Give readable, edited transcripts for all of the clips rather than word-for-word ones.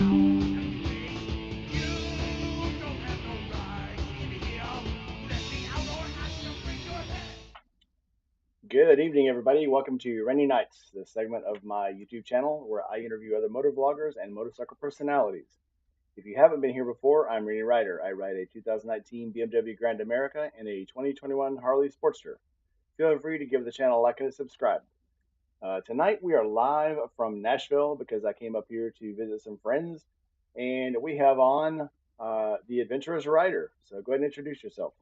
Good evening, everybody. Welcome to Rainy Nights, the segment of my YouTube channel where I interview other motor vloggers and motorcycle personalities. If you haven't been here before, I'm Rainy Rider. I ride a 2019 BMW Grand America and a 2021 Harley Sportster. Feel free to give the channel a like and a subscribe. Tonight we are live from Nashville because I came up here to visit some friends, and we have on the Adventurous Rider. So go ahead and introduce yourself.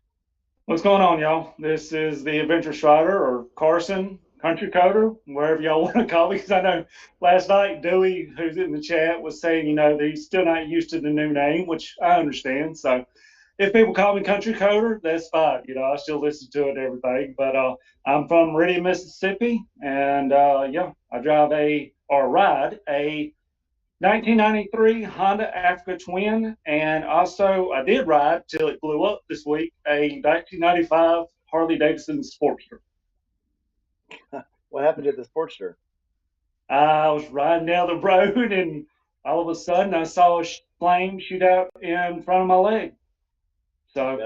What's going on, y'all? This is the Adventurous Rider, or Carson, Country Coder, wherever y'all want to call me. Because I know last night Dewey, who's in the chat, was saying, that he's still not used to the new name, which I understand. So if people call me Country Coder, that's fine. I still listen to it and everything. But I'm from Meridian, Mississippi, and I ride a 1993 Honda Africa Twin, and also I did ride till it blew up this week, a 1995 Harley Davidson Sportster. What happened to the Sportster? I was riding down the road, and all of a sudden I saw a flame shoot out in front of my leg. So,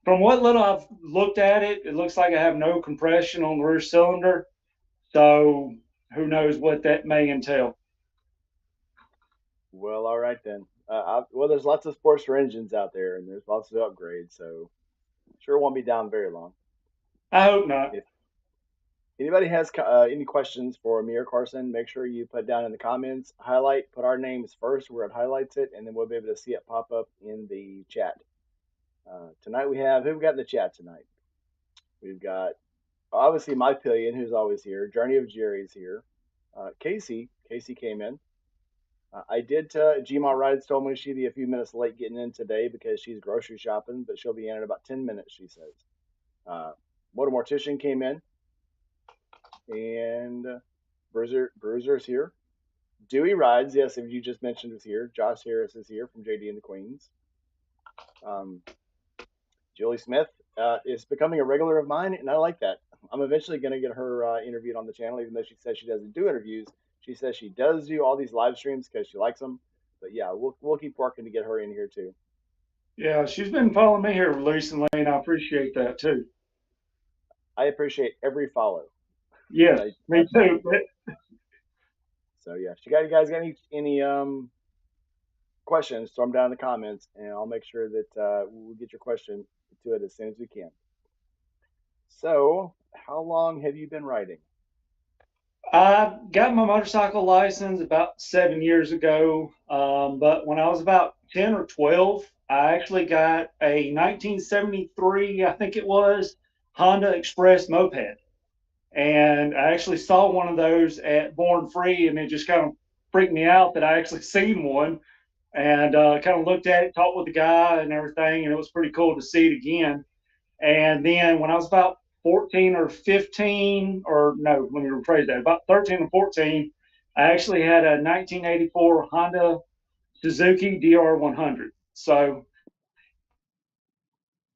from what little I've looked at it, it looks like I have no compression on the rear cylinder. So who knows what that may entail. Well, all right then. There's lots of Sportster engines out there, and there's lots of upgrades, so sure won't be down very long. I hope not. If anybody has any questions for me or Carson, make sure you put down in the comments. Put our names first where it highlights it, and then we'll be able to see it pop up in the chat. Tonight who we got in the chat tonight? We've got obviously my pillion, who's always here. Journey of Jerry's here. Casey came in. I did. Gma Rides told me she'd be a few minutes late getting in today because she's grocery shopping, but she'll be in about 10 minutes, she says. Motor Mortician came in, and Bruiser's here. Dewey Rides, yes, if you just mentioned was here. Josh Harris is here from JD and the Queens. Julie Smith is becoming a regular of mine, and I like that. I'm eventually going to get her interviewed on the channel, even though she says she doesn't do interviews. She says she does do all these live streams because she likes them. But yeah, we'll keep working to get her in here too. Yeah, she's been following me here recently, and I appreciate that too. I appreciate every follow. Yes, me too. So yeah, if you guys got any questions, throw them down in the comments, and I'll make sure that we'll get your question to it as soon as we can. So, how long have you been riding? I got my motorcycle license about 7 years ago, but when I was about 10 or 12, I actually got a 1973, I think it was, Honda Express moped. And I actually saw one of those at Born Free, and it just kind of freaked me out that I actually seen one. And kind of looked at it, talked with the guy and everything, and it was pretty cool to see it again. And then when I was about 14 or 15, or no, let me rephrase that, about 13 or 14, I actually had a 1984 Honda Suzuki DR100. So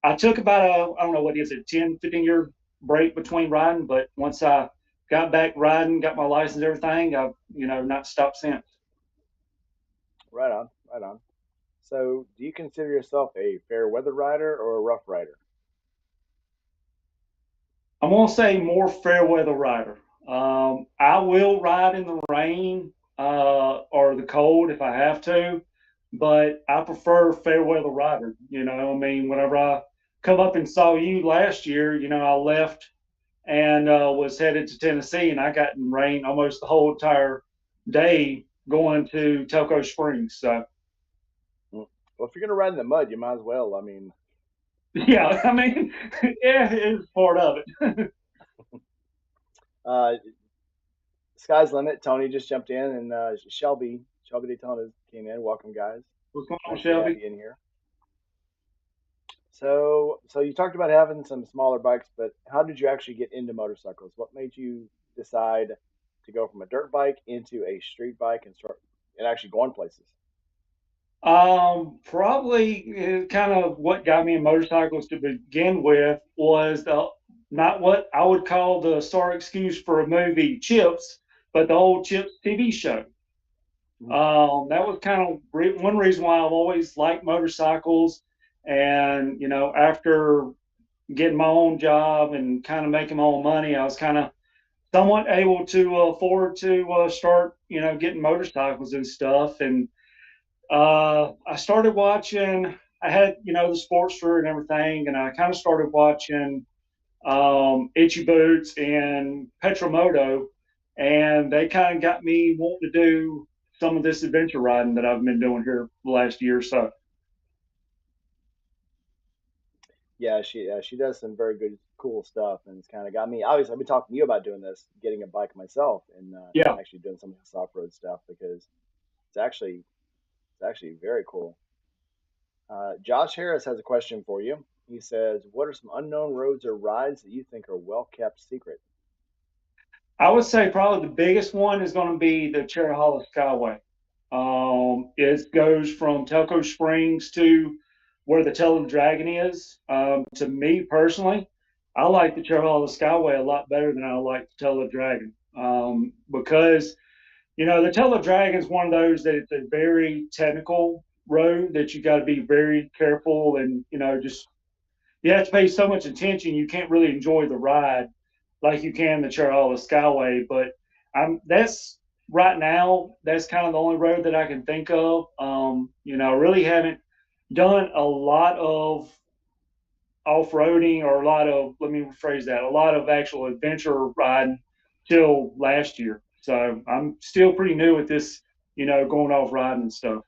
I took about I don't know, what is it, 10, 15 year break between riding, but once I got back riding, got my license, everything, I've, not stopped since. Right on. So, do you consider yourself a fair weather rider or a rough rider? I'm going to say more fair weather rider. I will ride in the rain or the cold if I have to, but I prefer fair weather rider. Whenever I come up and saw you last year, I left and was headed to Tennessee, and I got in rain almost the whole entire day going to Telco Springs. So, well, if you're going to ride in the mud, you might as well. Yeah, yeah, it's part of it. Sky's limit. Tony just jumped in, and Shelby Daytona came in. Welcome, guys. What's going on, Shelby? In here. So you talked about having some smaller bikes, but how did you actually get into motorcycles? What made you decide to go from a dirt bike into a street bike and start and actually going places? Probably kind of what got me in motorcycles to begin with was not what I would call the star excuse for a movie Chips, but the old Chips TV show. Mhm. That was kind of one reason why I've always liked motorcycles. And, after getting my own job and kind of making my own money, I was kind of somewhat able to afford to start, getting motorcycles and stuff. And I started watching. I had, the Sportster and everything, and I kind of started watching Itchy Boots and Petromoto, and they kind of got me wanting to do some of this adventure riding that I've been doing here the last year or so. Yeah, she does some very good, cool stuff, and it's kind of got me. Obviously, I've been talking to you about doing this, getting a bike myself, and Yeah, actually doing some of this off road stuff because it's actually it's actually very cool. Josh Harris has a question for you. He says, "What are some unknown roads or rides that you think are well kept secret?" I would say probably the biggest one is going to be the Cherry Hollow Skyway. It goes from Telco Springs to where the Tail of the Dragon is. To me personally, I like the Cherry Hollow Skyway a lot better than I like the Tail of the Dragon, because the Tail of the Dragon is one of those that it's a very technical road that you got to be very careful, and just you have to pay so much attention you can't really enjoy the ride like you can the Charlotte Skyway. But that's right now, that's kind of the only road that I can think of. I really haven't done a lot of off-roading or a lot of, let me rephrase that, a lot of actual adventure riding till last year. So I'm still pretty new at this, going off riding and stuff.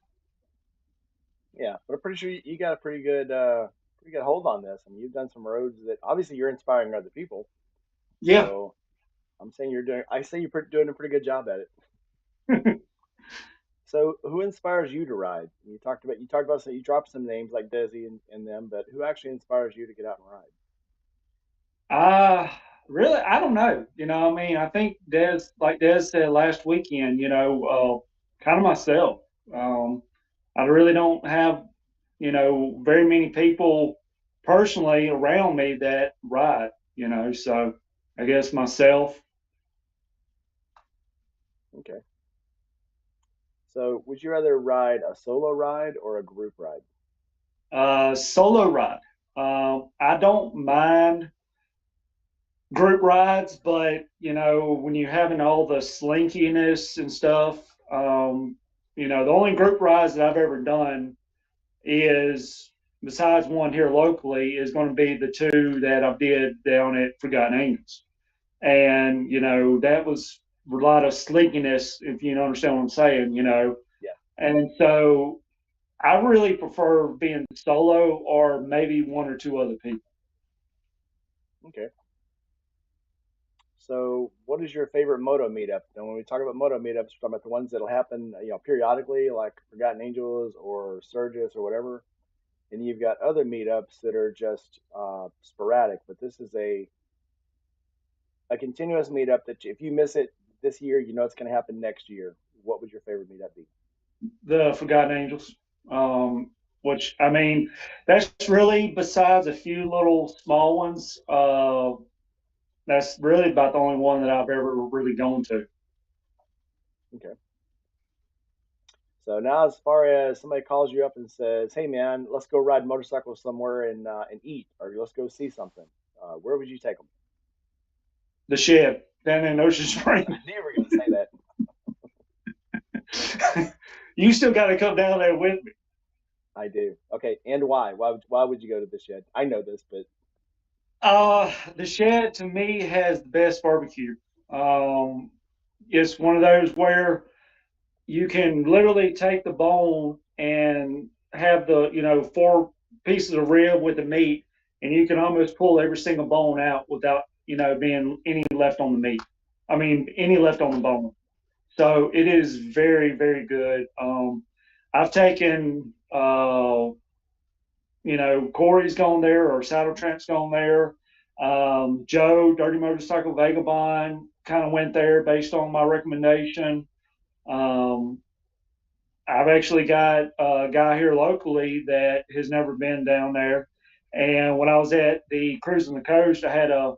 Yeah, but I'm pretty sure you got a pretty good hold on this. I mean, you've done some roads that obviously you're inspiring other people. Yeah. So I'm saying you're doing. I say you're doing a pretty good job at it. So who inspires you to ride? You talked about you dropped some names like Desi and them, but who actually inspires you to get out and ride? Uh, Really, I don't know. I mean, I think like Des said last weekend, kind of myself. Um, I really don't have, very many people personally around me that ride, so I guess myself. Okay. So would you rather ride a solo ride or a group ride? Solo ride. I don't mind group rides, but when you're having all the slinkiness and stuff, the only group rides that I've ever done is, besides one here locally, is going to be the two that I did down at Forgotten Angels, and that was a lot of slinkiness, if you understand what I'm saying, Yeah. and so I really prefer being solo or maybe one or two other people. Okay. So what is your favorite moto meetup? And when we talk about moto meetups, we're talking about the ones that'll happen, periodically, like Forgotten Angels or Sturgis or whatever. And you've got other meetups that are just sporadic. But this is a continuous meetup that if you miss it this year, you know it's going to happen next year. What would your favorite meetup be? The Forgotten Angels, which I mean, that's really, besides a few little small ones. That's really about the only one that I've ever really gone to. Okay. So now, as far as somebody calls you up and says, "Hey, man, let's go ride motorcycles somewhere and eat, or let's go see something," where would you take them? The shed down in Ocean I Springs. knew you were going to say that. You still got to come down there with me. I do. Okay, and why? Why would you go to the shed? I know this, but The shed to me has the best barbecue. Um, it's one of those where you can literally take the bone and have the four pieces of rib with the meat, and you can almost pull every single bone out without being any left on the meat. I mean, any left on the bone. So it is very, very good. I've taken Corey's gone there, or Saddle Tramp's gone there. Joe, Dirty Motorcycle Vagabond, kind of went there based on my recommendation. Um, I've actually got a guy here locally that has never been down there. And when I was at the Cruise on the Coast, I had a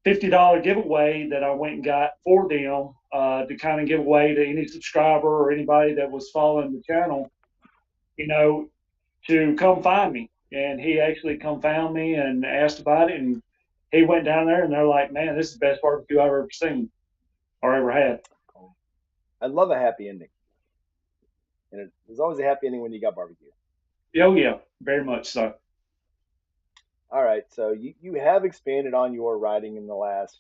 $50 giveaway that I went and got for them to kind of give away to any subscriber or anybody that was following the channel, you know, to come find me. And he actually come found me and asked about it. And he went down there and they're like, man, this is the best barbecue I've ever seen or ever had. Cool. I love a happy ending, and there's always a happy ending when you got barbecue. Oh, yeah, very much so. All right, so you have expanded on your riding in the last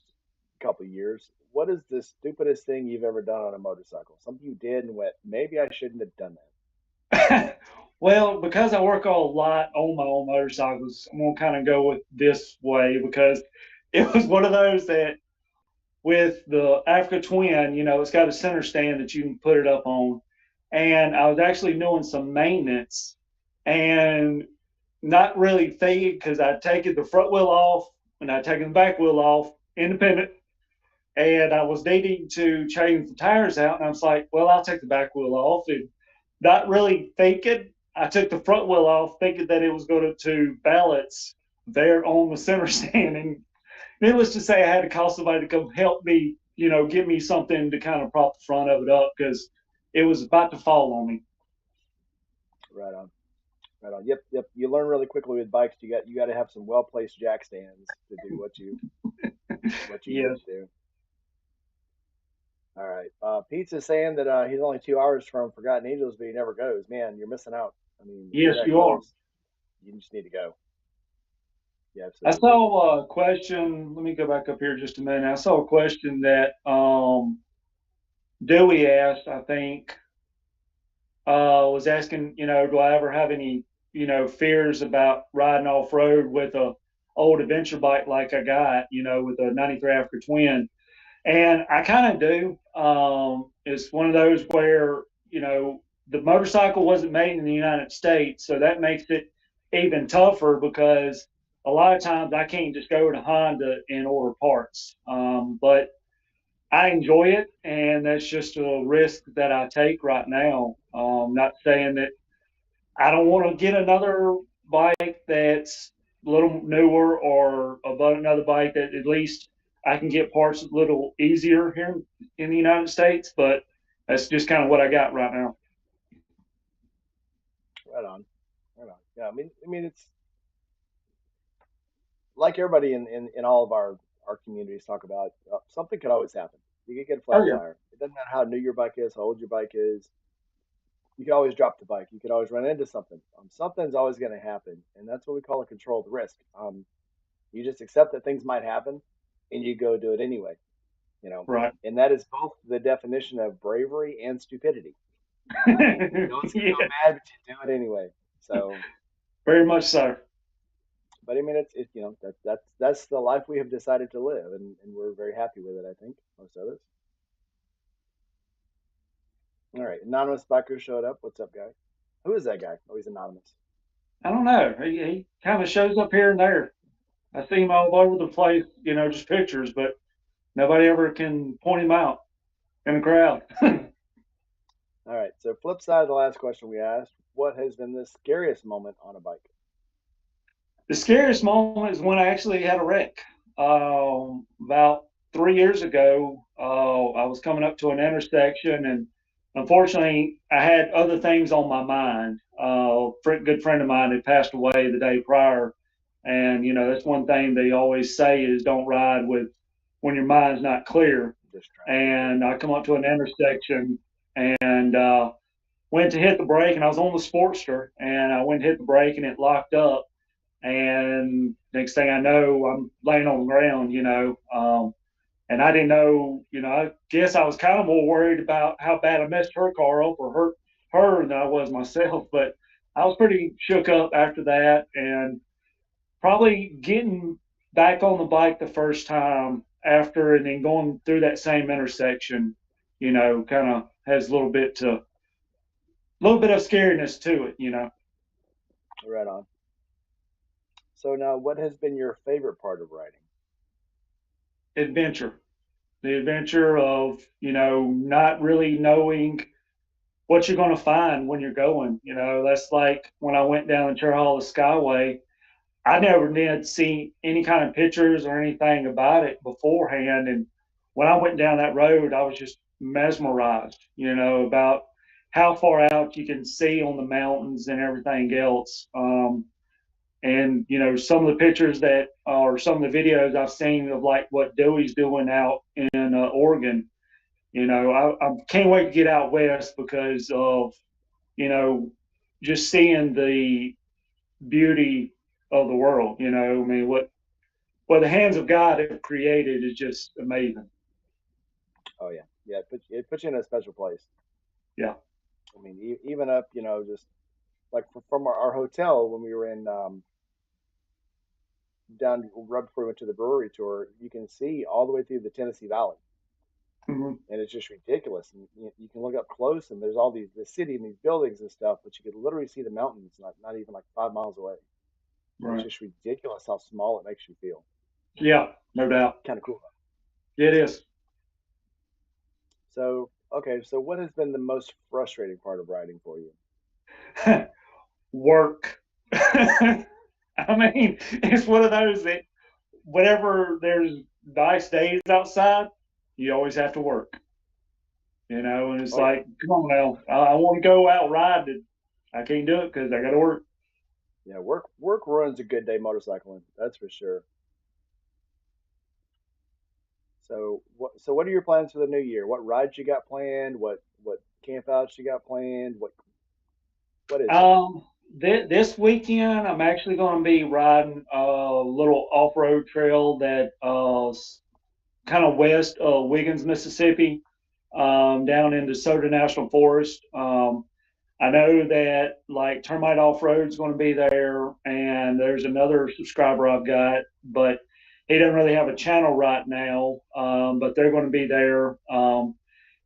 couple of years. What is the stupidest thing you've ever done on a motorcycle? Something you did and went, maybe I shouldn't have done Well, because I work a lot on my own motorcycles, I'm going to kind of go with this way because it was one of those that with the Africa Twin, it's got a center stand that you can put it up on. And I was actually doing some maintenance and not really thinking because I'd taken the front wheel off and I'd taken the back wheel off independent. And I was needing to change the tires out. And I was like, well, I'll take the back wheel off. And not really thinking, I took the front wheel off thinking that it was going to balance there on the center stand. And needless to say, I had to call somebody to come help me, give me something to kind of prop the front of it up because it was about to fall on me. that. Right on, right on. Yep, yep. You learn really quickly with bikes. You got to have some well placed jack stands to do what you need Yes, to do. All right. Pete's is saying that he's only 2 hours from Forgotten Angels, but he never goes. Man, you're missing out. I mean, if you're yes, that you are. close, you just need to go. You I absolutely do. saw a question. Let me go back up here just a minute. I saw a question that Dewey asked, I think, was asking, do I ever have any, fears about riding off road with a old adventure bike like I got, with a '93 Africa Twin? And I kind of do. It's one of those where, the motorcycle wasn't made in the United States. So that makes it even tougher because a lot of times I can't just go to Honda and order parts. But I enjoy it. And that's just a risk that I take right now. Not saying that I don't want to get another bike that's a little newer or about another bike that at least I can get parts a little easier here in the United States, but that's just kind of what I got right now. Right on. Right on. Yeah. I mean, it's like everybody in all of our communities talk about. Something could always happen. You could get a Oh flat yeah, tire. It doesn't matter how new your bike is, how old your bike is. You could always drop the bike. You could always run into something. Something's always going to happen, and that's what we call a controlled risk. You just accept that things might happen, and you go do it anyway. You know, right. and that is both the definition of bravery and stupidity. You know it's gonna go Yeah, bad, but you do it anyway. So, very much so. but I mean, that's the life we have decided to live, and we're very happy with it. I think most of us. All right, anonymous biker showed up. What's up, guy? Who is that guy? Oh, he's anonymous. I don't know. He kind of shows up here and there. I see him all over the place, just pictures, but nobody ever can point him out in a crowd. All right, so flip side of the last question we asked: what has been the scariest moment on a bike? The scariest moment is when I actually had a wreck. About 3 years ago, I was coming up to an intersection, and unfortunately, I had other things on my mind. A good friend of mine had passed away the day prior, and that's one thing they always say is don't ride with when your mind's not clear. Distracted, yeah. And I come up to an intersection and went to hit the brake, and I was on the Sportster, and I went to hit the brake, and it locked up and next thing I know, I'm laying on the ground, and I didn't know, I guess I was kind of more worried about how bad I messed her car up or hurt her than I was myself. But I was pretty shook up after that, and probably getting back on the bike the first time after, and then going through that same intersection, kind of has a little bit of scariness to it. Right on. So now, what has been your favorite part of riding? Adventure. The adventure of not really knowing what you're going to find when you're going. That's like when I went down the Terre Haute Skyway. I never did see any kind of pictures or anything about it beforehand. And when I went down that road, I was just mesmerized, about how far out you can see on the mountains and everything else. And some of the pictures that or some of the videos I've seen of like what Dewey's doing out in Oregon. I can't wait to get out west because of you know just seeing the beauty of the world. I mean, what the hands of God have created is just amazing. Oh yeah, yeah. It puts you in a special place. Yeah. I mean, even up, just like from our hotel when we were in down right before we went to the brewery tour, you can see all the way through the Tennessee Valley, Hmm. and it's just ridiculous. And you can look up close, and there's all the city and these buildings and stuff, but you could literally see the mountains, not even like 5 miles away. And it's Right. just ridiculous how small it makes you feel. Yeah. No doubt. Kind of cool. It is. So, okay, so what has been the most frustrating part of riding for you? Work. I mean, it's one of those that whenever there's nice days outside, you always have to work. And it's Oh yeah, like, come on now, I want to go out riding. I can't do it because I got to work. yeah. Work ruins a good day motorcycling. That's for sure. So what are your plans for the new year? What rides you got planned? What campouts you got planned? What is it? Um, this weekend, I'm actually going to be riding a little off-road trail that kind of west of Wiggins, Mississippi, down into Soda National Forest. I know that like Termite Off Road is going to be there, and there's another subscriber I've got, but he doesn't really have a channel right now. But they're going to be there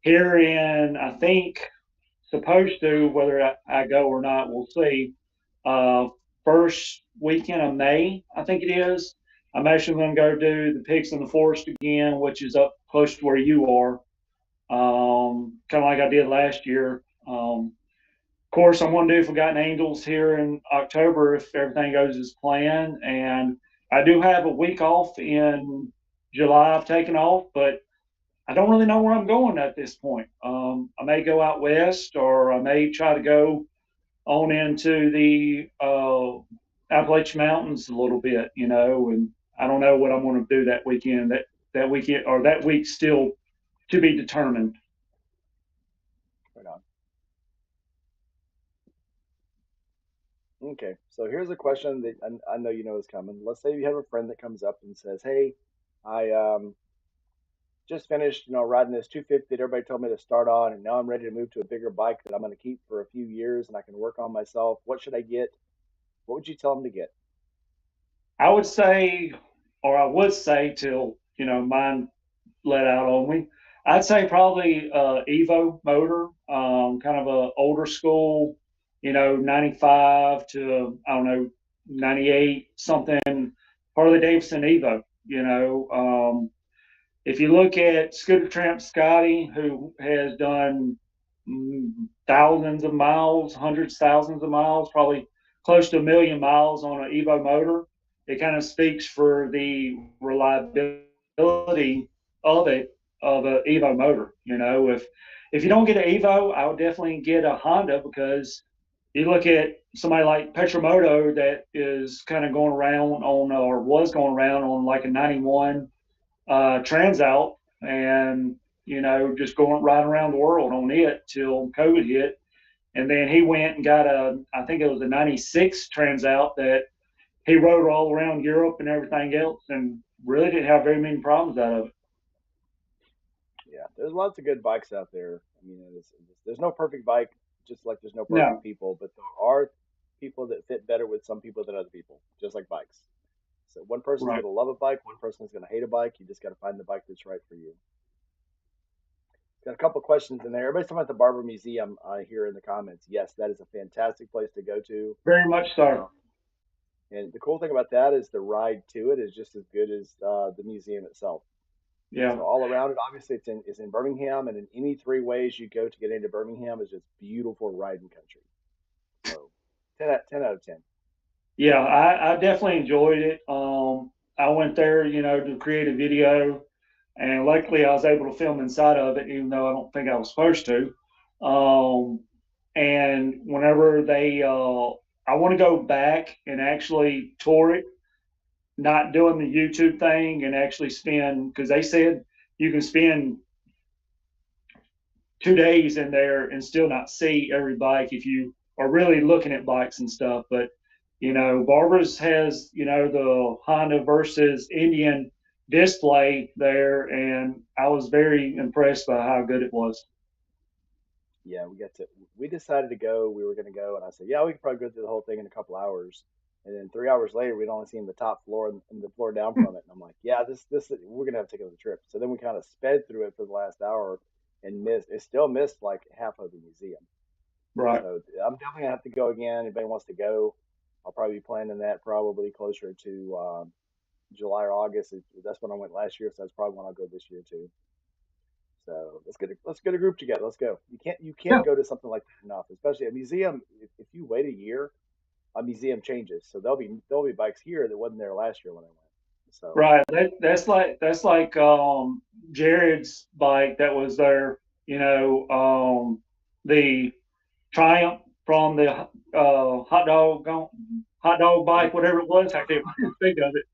here in, I think, supposed to. Whether I go or not, we'll see. Uh, First weekend of May, I think it is. I'm actually going to go do the Pigs in the Forest again, which is up close to where you are, kind of like I did last year. Of course, I'm going to do Forgotten Angels here in October if everything goes as planned. And I do have a week off in July. I've taken off, but I don't really know where I'm going at this point. I may go out west, or I may try to go on into the Appalachian Mountains a little bit, and I don't know what I'm going to do that weekend. That weekend or that week still to be determined. Right on. Okay, so here's a question that I know you know is coming. Let's say you have a friend that comes up and says, "Hey, I just finished, riding this 250 that everybody told me to start on, and now I'm ready to move to a bigger bike that I'm going to keep for a few years, and I can work on myself. What should I get? What would you tell them to get?" I would say, or I would say till mine let out on me. I'd say probably Evo motor, kind of a older school, 95 to I don't know 98 something Harley Davidson Evo. If you look at Scooter Tramp Scotty, who has done thousands of miles, hundreds, thousands of miles, probably close to 1 million miles on an Evo motor, it kind of speaks for the reliability of it of an Evo motor. If you don't get an Evo, I would definitely get a Honda because you look at somebody like Petromoto that is kind of going around on or was going around on like a 91 Transalp and just going riding around the world on it till COVID hit. And then he went and got I think it was a 96 Transalp that he rode all around Europe and everything else and really didn't have very many problems out of it. Yeah, there's lots of good bikes out there. I mean, there's no perfect bike, just like there's no perfect No, people, but there are people that fit better with some people than other people, just like bikes. So one person's right. gonna love a bike, one person's gonna hate a bike. You just got to find the bike that's right for you. Got a couple questions in there. Everybody's talking about the Barber Museum here in the comments. Yes, that is a fantastic place to go to. Very much Uh, so. and the cool thing about that is the ride to it is just as good as the museum itself. So Yeah. all around it, obviously, it's in Birmingham, and in any three ways you go to get into Birmingham is just beautiful riding country. So 10 out of 10. Yeah, I definitely enjoyed it. I went there, to create a video, and luckily I was able to film inside of it, even though I don't think I was supposed to. Um, and whenever I want to go back and actually tour it, not doing the YouTube thing, and actually spend, because they said you can spend 2 days in there and still not see every bike if you are really looking at bikes and stuff. But Barbara's has the Honda versus Indian display there, and I was very impressed by how good it was. Yeah, we decided to go. We were going to go, and I said, yeah, we could probably go through the whole thing in a couple hours. And then 3 hours later, we'd only seen the top floor and the floor down from it. And I'm like, yeah, this we're gonna have to take another trip. So then we kind of sped through it for the last hour and missed. It still missed like half of the museum. Right, So I'm definitely gonna have to go again. Anybody wants to go, I'll probably be planning that probably closer to July or August. That's when I went last year, so that's probably when I'll go this year too. So let's get a group together. Let's go. You can't yeah, go to something like that enough, especially a museum. If you wait a year, a museum changes. So there'll be bikes here that wasn't there last year when I went. So right. That's like Jared's bike that was there. The Triumph from the hot dog mhm. bike, whatever it was. I can't think of it.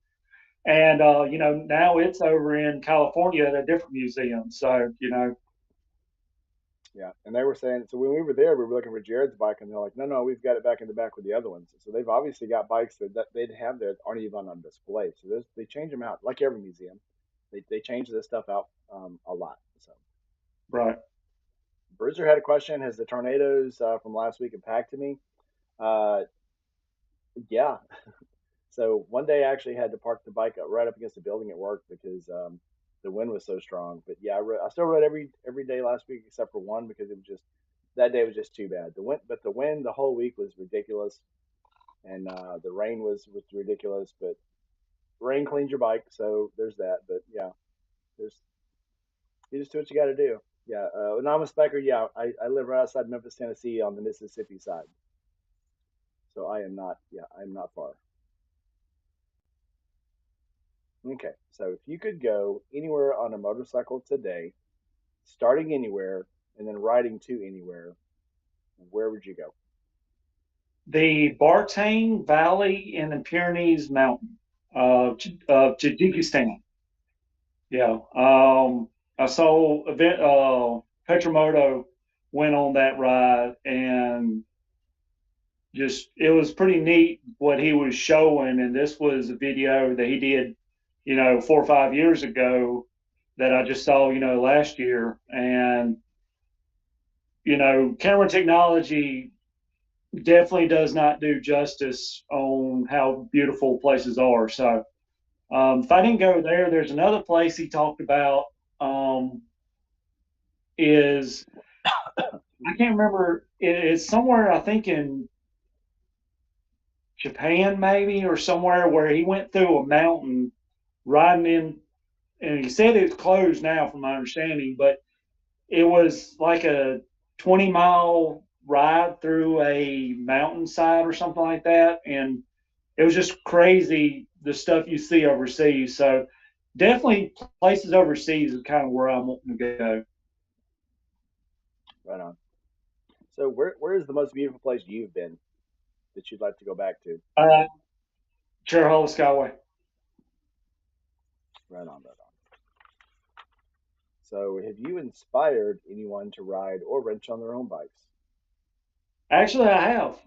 And now it's over in California at a different museum. So Yeah, and they were saying so when we were there, we were looking for Jared's bike, and they're like, no, no, we've got it back in the back with the other ones. So they've obviously got bikes that they'd have there that aren't even on display. So they change them out like every museum. They change this stuff out a lot. So right. Bruiser had a question: has the tornadoes from last week impacted me? Uh, yeah. So one day I actually had to park the bike right up against the building at work because the wind was so strong. But yeah, I still rode every day last week except for one because it was just that day was just too bad. The wind the whole week was ridiculous, and the rain was ridiculous. But rain cleans your bike, so there's that. But yeah, there's you just do what you got to do. Yeah, and I'm a specker. Yeah, I live right outside Memphis, Tennessee, on the Mississippi side, so I am not. Yeah, I'm not far. Okay, so if you could go anywhere on a motorcycle today, starting anywhere and then riding to anywhere, where would you go? The Bartane Valley in the Pyrenees Mountain of Tajikistan. Yeah. I saw event. Petromoto went on that ride, and just it was pretty neat what he was showing. And this was a video that he did, 4 or 5 years ago that I just saw, last year. And camera technology definitely does not do justice on how beautiful places are. So if I didn't go there, there's another place he talked about. Um, is I can't remember. It's somewhere I think in Japan maybe or somewhere where he went through a mountain riding in, and he said it's closed now from my understanding, but it was like a 20-mile ride through a mountainside or something like that, and it was just crazy the stuff you see overseas. So definitely places overseas is kind of where I'm wanting to go. Right on. So where is the most beautiful place you've been that you'd like to go back to? Uh, Cherry Skyway. Right on, right on. So have you inspired anyone to ride or wrench on their own bikes? Actually, I have.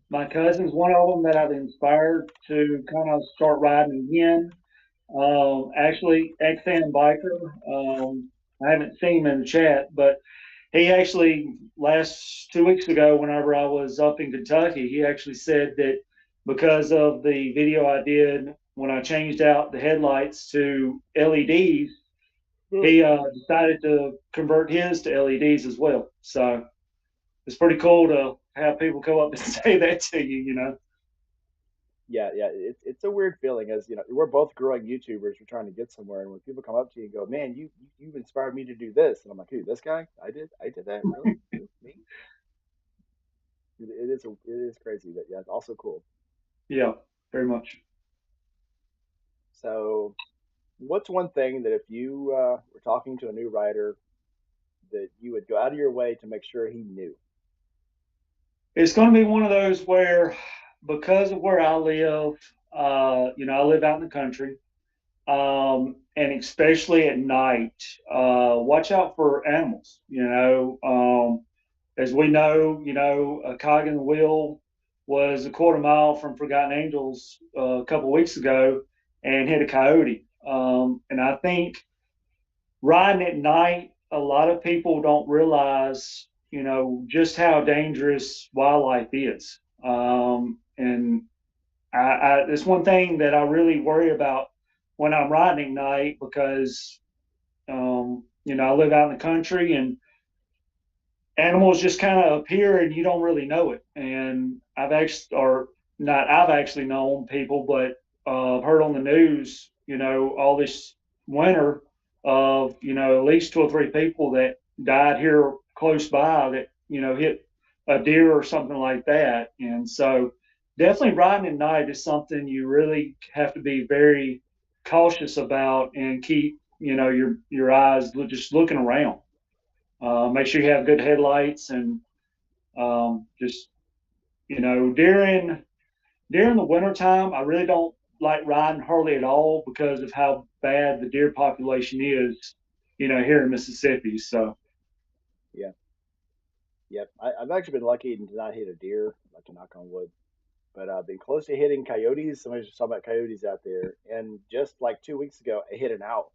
My cousin's one of them that I've inspired to kind of start riding again. Actually, ex-fan biker. I haven't seen him in the chat, but he actually last 2 weeks ago, whenever I was up in Kentucky, he actually said that because of the video I did when I changed out the headlights to LEDs, Hmm. he decided to convert his to LEDs as well. So it's pretty cool to have people come up and say that to you. Yeah, yeah. It's a weird feeling as we're both growing YouTubers. We're trying to get somewhere, and when people come up to you and go, "Man, you inspired me to do this," and I'm like, "Who? This guy? I did that? Really? Who? Me?" It is crazy, but yeah, it's also cool. Yeah, very much. So, what's one thing that if you were talking to a new rider that you would go out of your way to make sure he knew? It's going to be one of those where, because of where I live, I live out in the country, and especially at night, watch out for animals. As we know, a cog in the wheel was a quarter mile from Forgotten Angels a couple of weeks ago and hit a coyote. And I think riding at night, a lot of people don't realize, just how dangerous wildlife is. And it's one thing that I really worry about when I'm riding at night because, I live out in the country and animals just kind of appear and you don't really know it. And I've actually known people, but heard on the news, all this winter of, at least two or three people that died here close by that, hit a deer or something like that. And so definitely riding at night is something you really have to be very cautious about and keep, your eyes just looking around. Make sure you have good headlights and just during the wintertime, I really don't like riding hardly at all because of how bad the deer population is, here in Mississippi. So Yeah, yep. I've actually been lucky to not hit a deer, like to knock on wood. But I've been close to hitting coyotes. Somebody was talking about coyotes out there, and just like 2 weeks ago, I hit an owl,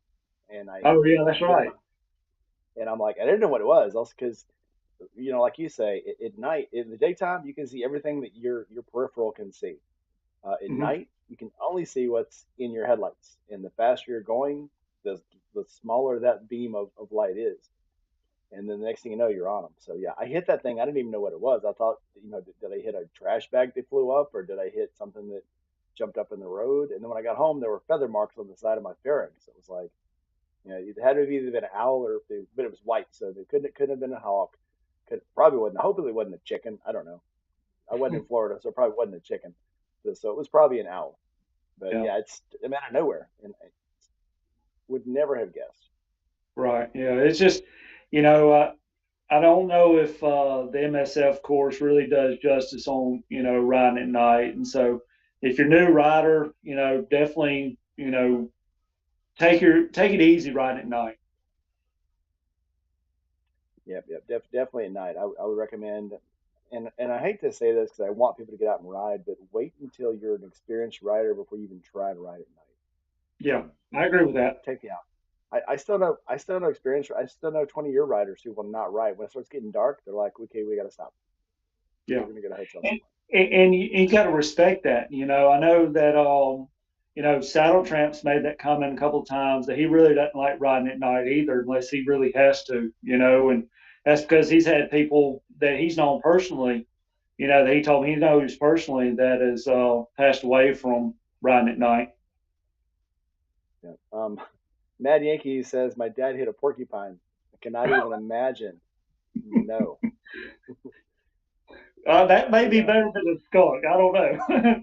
and oh yeah, I that's hit him, right. and I'm like, I didn't know what it was, also because like you say, at night, in the daytime, you can see everything that your peripheral can see. At Hmm. night, you can only see what's in your headlights, and the faster you're going, the smaller that beam of light is. And then the next thing you know, you're on them. So yeah, I hit that thing. I didn't even know what it was. I thought, did I hit a trash bag that flew up, or did I hit something that jumped up in the road? And then when I got home, there were feather marks on the side of my fairing. So it was like, it had to have either been an owl but it was white, so it couldn't have been a hawk. Could probably wasn't. Hopefully, it wasn't a chicken. I don't know. I wasn't in Florida, so it probably wasn't a chicken. So it was probably an owl. But Yeah, yeah, it's out of nowhere, and I would never have guessed. right. Yeah, it's just, you know, uh, I don't know if the MSF course really does justice on, riding at night. And so if you're a new rider, definitely, take it easy riding at night. Yep. Definitely at night. I would recommend, and I hate to say this because I want people to get out and ride, but wait until you're an experienced rider before you even try and ride at night. Yeah, I agree with that. Take me out. I still know experience. I still know 20-year riders who will not ride when it starts getting dark. They're like, okay, we got to stop. Yeah. We're gonna get a hotel And, somewhere. and you got to respect that. I know that, Saddle Tramp's made that comment a couple of times that he really doesn't like riding at night either unless he really has to, and that's because he's had people that he's known personally, that he told me he knows personally that has passed away from riding at night. Yeah. Mad Yankee says my dad hit a porcupine. I cannot even imagine. No. That may be Yeah. better than a skunk. I don't know.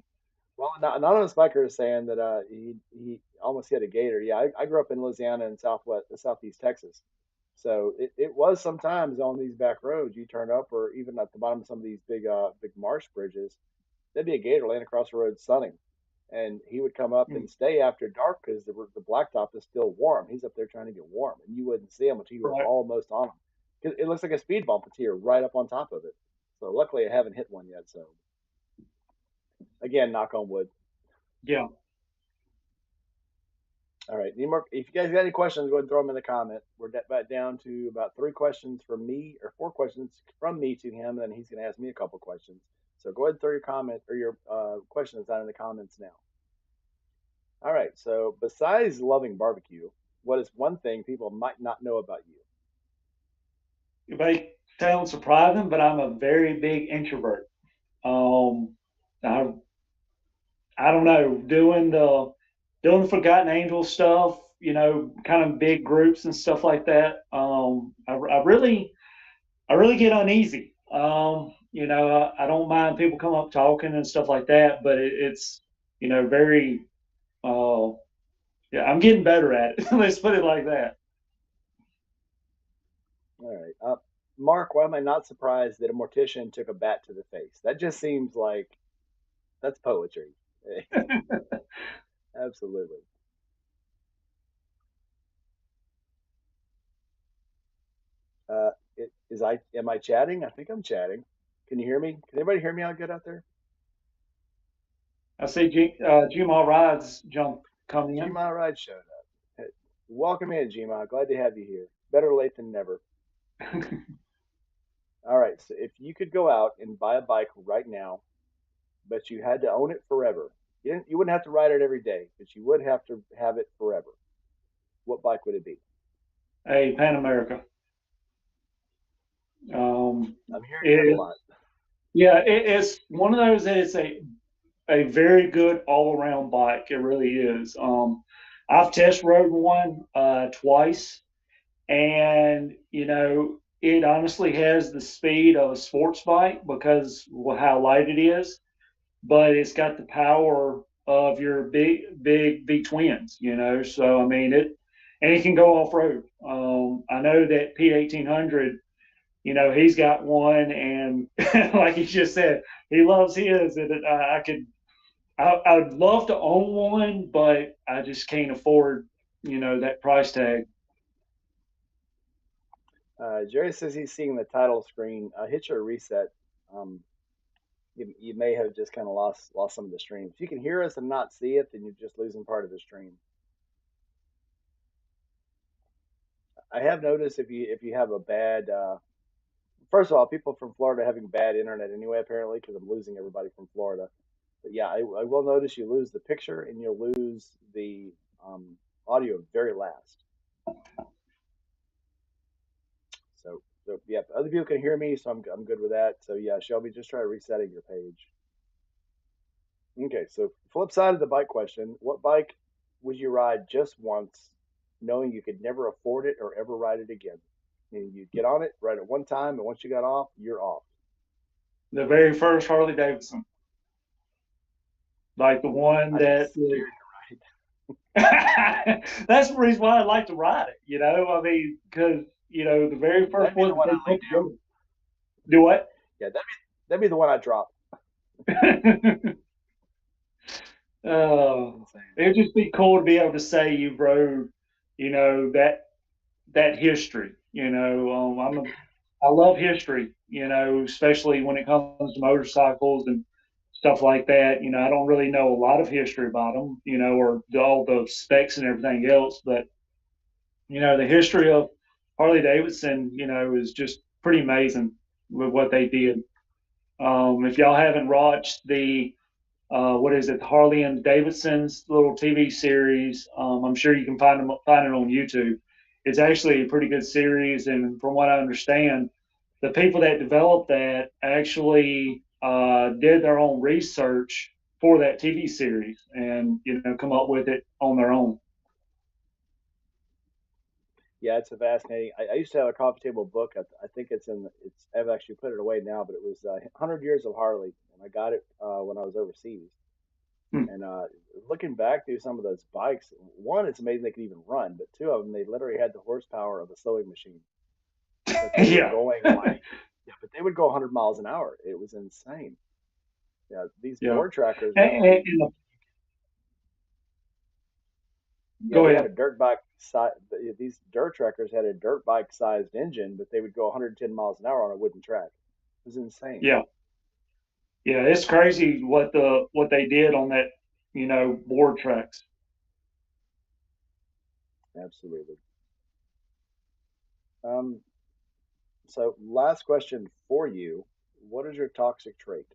Well, anonymous biker is saying that he almost hit a gator. Yeah, I grew up in Louisiana and southeast Texas, so it was sometimes on these back roads you turn up, or even at the bottom of some of these big marsh bridges, there'd be a gator laying across the road sunning, and he would come up and stay after dark because the blacktop is still warm. He's up there trying to get warm, and you wouldn't see him until you were Right. almost on him. 'Cause it looks like a speed bump until you're right up on top of it. So luckily, I haven't hit one yet. So again, knock on wood. Yeah. All right. Any more? If you guys got any questions, go ahead and throw them in the comment. We're back down to about 3 questions from me, or 4 questions from me to him, and then he's going to ask me a couple questions. So go ahead and throw your comment or your questions down in the comments now. All right. So besides loving barbecue, what is one thing people might not know about you? It may sound surprising, but I'm a very big introvert. Um, I I don't know, doing the Forgotten Angel stuff, kind of big groups and stuff like that. I really get uneasy. I don't mind people come up talking and stuff like that, but it's very uh, yeah, I'm getting better at it. Let's put it like that. All right. Mark, why am I not surprised that a mortician took a bat to the face? That just seems like that's poetry. Absolutely. Uh, am I chatting? I think I'm chatting. Can you hear me? Can anybody hear me out good out there? I see Jamal Rides jump coming in. Gma Ride showed up. Hey, welcome in, Gma. Glad to have you here. Better late than never. All right. So if you could go out and buy a bike right now, but you had to own it forever, you wouldn't have to ride it every day, but you would have to have it forever. What bike would it be? A Pan America. Um, I'm hearing that a it, lot. yeah, it's one of those that it's a very good all around bike. It really is. I've test rode one twice, and it honestly has the speed of a sports bike because of how light it is, but it's got the power of your big V twins. So I mean and it can go off road. I know that P 1800. He's got one, and like he just said, he loves his, and I would love to own one, but I just can't afford, that price tag. Jerry says he's seeing the title screen. Hit your reset. Um, you may have just kind of lost some of the stream. If you can hear us and not see it, then you're just losing part of the stream. I have noticed if you have a bad first of all, people from Florida having bad internet anyway, apparently, because I'm losing everybody from Florida. But yeah, I will notice you lose the picture and you'll lose the audio very last. So yeah, other people can hear me, so I'm good with that. So yeah, Shelby, just try resetting your page. Okay, so flip side of the bike question: what bike would you ride just once, knowing you could never afford it or ever ride it again? Meaning you'd get on it, ride it one time, and once you got off, you're off. The very first Harley Davidson, like the one I can that. steer it That's the reason why I like to ride it. I mean, because the very right. first That'd be the one that one they I lay put down. together. Do what? Yeah, that'd be the one I drop. uh, Insane. it'd just be cool to be able to say you rode, that history. I love history. Especially when it comes to motorcycles and stuff like that. I don't really know a lot of history about them. Or all the specs and everything else, but the history of Harley Davidson, is just pretty amazing with what they did. If y'all haven't watched the what is it, Harley and Davidson's little TV series. I'm sure you can find it on YouTube. It's actually a pretty good series, and from what I understand, the people that developed that actually did their own research for that TV series, and come up with it on their own. Yeah, it's a fascinating. I used to have a coffee table book. I think it's. I've actually put it away now, but it was 100 Years of Harley, and I got it when I was overseas. Hmm. And looking back through some of those bikes, one, it's amazing they could even run, but two of them, they literally had the horsepower of a sewing machine. But they were Yeah, going like, yeah, but they would go 100 miles an hour. It was insane. Yeah, these yeah. board trackers And, now, and, and yeah, go they had a ahead. dirt bike size. These dirt trackers had a dirt bike sized engine, but they would go 110 miles an hour on a wooden track. It was insane. Yeah, yeah. It's crazy what they did on that, board tracks. Absolutely. Um, so last question for you. What is your toxic trait?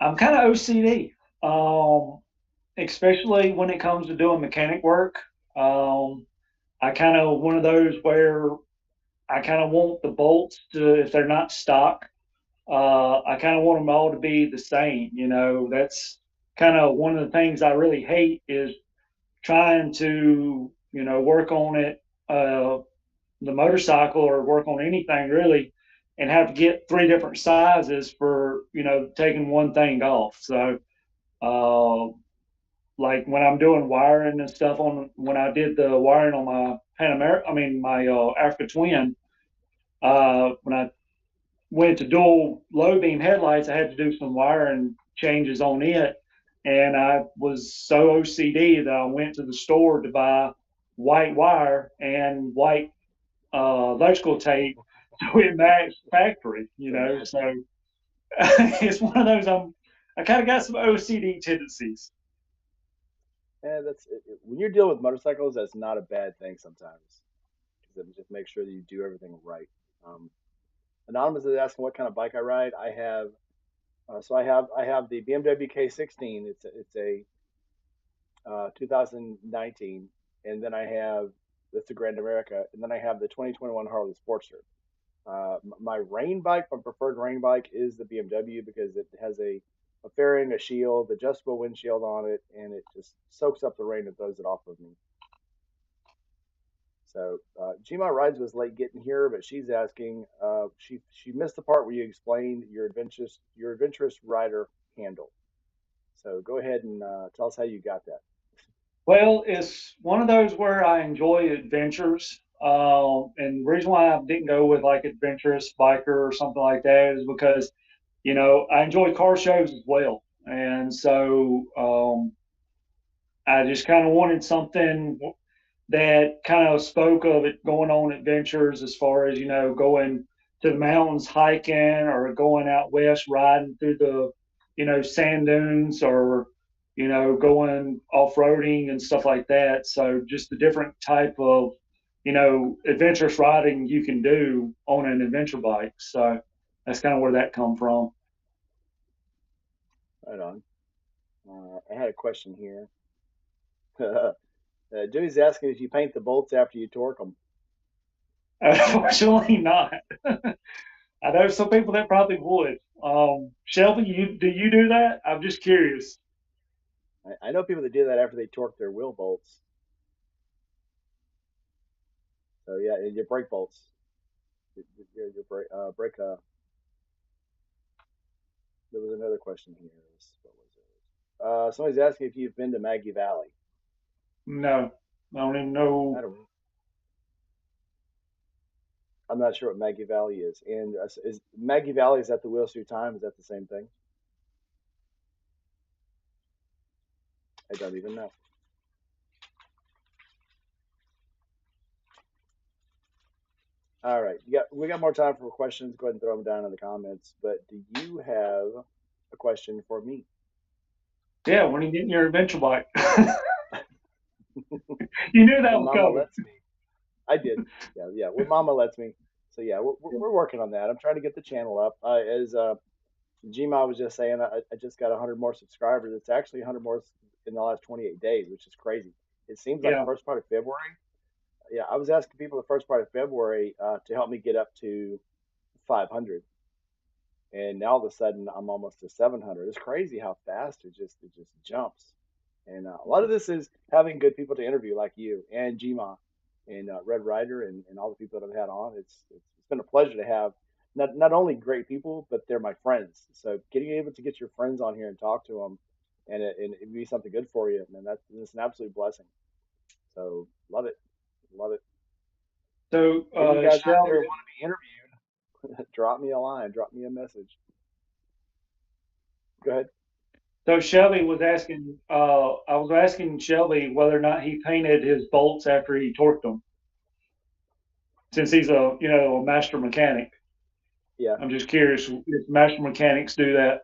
I'm kind of OCD, especially when it comes to doing mechanic work. Um, I kind of one of those where I kind of want the bolts to, if they're not stock, I kind of want them all to be the same. That's kind of one of the things I really hate is trying to, work on it, the motorcycle or work on anything really. and have to get three different sizes for taking one thing off. So uh, like when I'm doing wiring and stuff on when I did the wiring on my my Africa Twin, when I went to dual low beam headlights, I had to do some wiring changes on it, and I was so OCD that I went to the store to buy white wire and white electrical tape so it matched factory. So match. So it's one of those. I kind of got some OCD tendencies. And when you're dealing with motorcycles, that's not a bad thing sometimes. Because it just make sure that you do everything right. Um, Anonymous is asking what kind of bike I ride. I have the BMW K16. It's a 2019, and then I have that's the Grand America, and then I have the 2021 Harley Sportster. My rain bike, my preferred rain bike, is the BMW because it has a fairing, a shield, adjustable windshield on it, and it just soaks up the rain and throws it off of me. So Gma Rides was late getting here, but she's asking. She missed the part where you explained your adventurous rider handle. So go ahead and tell us how you got that. Well, it's one of those where I enjoy adventures. And the reason why I didn't go with like adventurous biker or something like that is because, I enjoy car shows as well. And so I just kind of wanted something that kind of spoke of it going on adventures as far as, going to the mountains hiking or going out west riding through the, sand dunes or, going off roading and stuff like that. So just the different type of, adventurous riding you can do on an adventure bike. So that's kind of where that come from. Right on. I had a question here. Dewey's asking if you paint the bolts after you torque them. Unfortunately not. I know some people that probably would. Shelby, do you do that? I'm just curious. I know people that do that after they torque their wheel bolts. So yeah, and your brake bolts, your brake. There was another question here. What was it? Somebody's asking if you've been to Maggie Valley. No, I don't even I know. don't. I'm not sure what Maggie Valley is. And is Maggie Valley, is that the Wheels Through Time? Is that the same thing? I don't even know. All right, we got more time for questions. Go ahead and throw them down in the comments. But do you have a question for me? Yeah, when are you getting your adventure bike? You knew that When was Mama coming. lets me. I did. Yeah, yeah. When Mama lets me. So yeah, we're working on that. I'm trying to get the channel up. As Gma was just saying, I just got 100 more subscribers. It's actually 100 more in the last 28 days, which is crazy. It seems like Yeah. first part of February. Yeah, I was asking people the first part of February to help me get up to 500, and now all of a sudden I'm almost to 700. It's crazy how fast it just jumps. And a lot of this is having good people to interview like you and Gma and Red Rider and all the people that I've had on. It's been a pleasure to have not only great people, but they're my friends. So getting able to get your friends on here and talk to them and it be something good for you, man, that's an absolute blessing. So love it, love it. So Any of you guys out there Shelby, want to be interviewed? Drop me a line, drop me a message. Go ahead. Shelby was asking. I was asking Shelby whether or not he painted his bolts after he torqued them, since he's a master mechanic. Yeah, I'm just curious if master mechanics do that.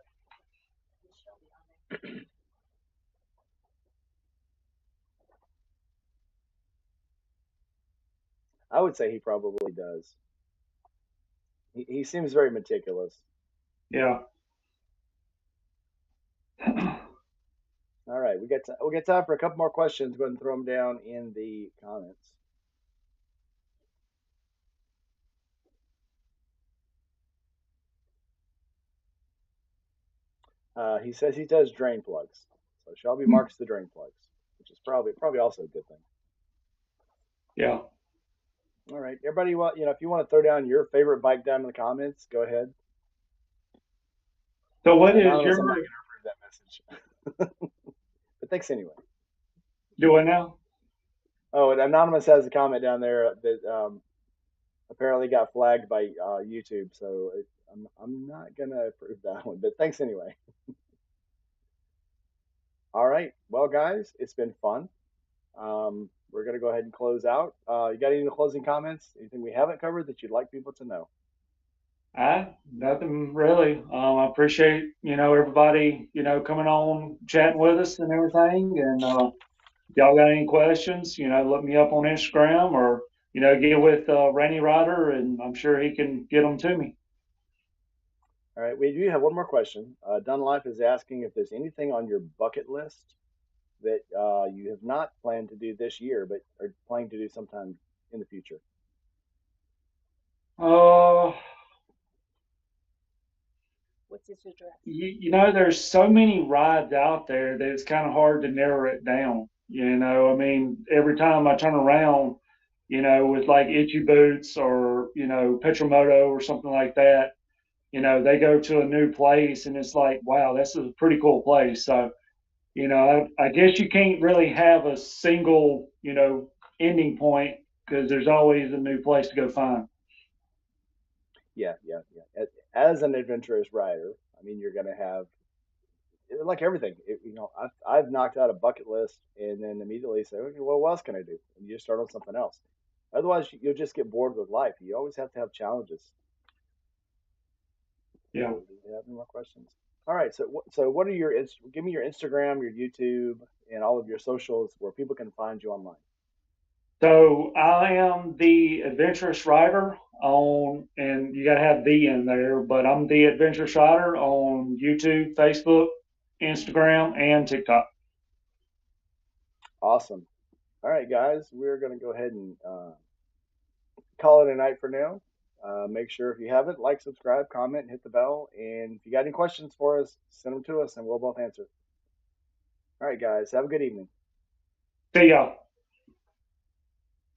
I would say he probably does. He seems very meticulous. Yeah. All right, we got time for a couple more questions. Go ahead and throw them down in the comments. He says he does drain plugs, so Shelby marks the drain plugs, which is probably also a good thing. Yeah. All right, everybody. Well, if you want to throw down your favorite bike down in the comments, go ahead. So what is Anonymous, your I'm not going to approve that message, but thanks anyway. doing now? Oh, and Anonymous has a comment down there that apparently got flagged by YouTube, so I'm not going to approve that one, but thanks anyway. All right, well, guys, it's been fun. We're going to go ahead and close out. You got any closing comments? Anything we haven't covered that you'd like people to know? Nothing really. I appreciate, everybody, coming on, chatting with us and everything. And if y'all got any questions, look me up on Instagram or, get with Rainy Rider and I'm sure he can get them to me. All right, we do have one more question. Dunlop is asking if there's anything on your bucket list that you have not planned to do this year, but are planning to do sometime in the future. Uh, What's his address? there's so many rides out there that it's kind of hard to narrow it down. I mean, every time I turn around, with like Itchy Boots or, Petromoto or something like that, they go to a new place and it's like, wow, this is a pretty cool place. So, I guess you can't really have a single, ending point because there's always a new place to go find. Yeah, yeah, yeah. As an adventurous rider, I mean, you're going to have like everything. I've knocked out a bucket list and then immediately say, okay, well, what else can I do? And you just start on something else. Otherwise, you'll just get bored with life. You always have to have challenges. Yeah. So, do you have any more questions? All right. So what are your? Give me your Instagram, your YouTube, and all of your socials where people can find you online. So I am the Adventurous Rider and you got to have the in there, but I'm the Adventurous Rider on YouTube, Facebook, Instagram, and TikTok. Awesome. All right, guys, we're going to go ahead and call it a night for now. Make sure if you haven't, like, subscribe, comment, and hit the bell. And if you got any questions for us, send them to us, and we'll both answer. All right, guys, have a good evening. See y'all.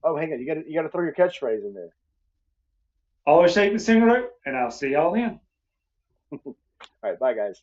Oh, hang on, you got to throw your catchphrase in there. Always take the single route, and I'll see y'all then. All right, bye, guys.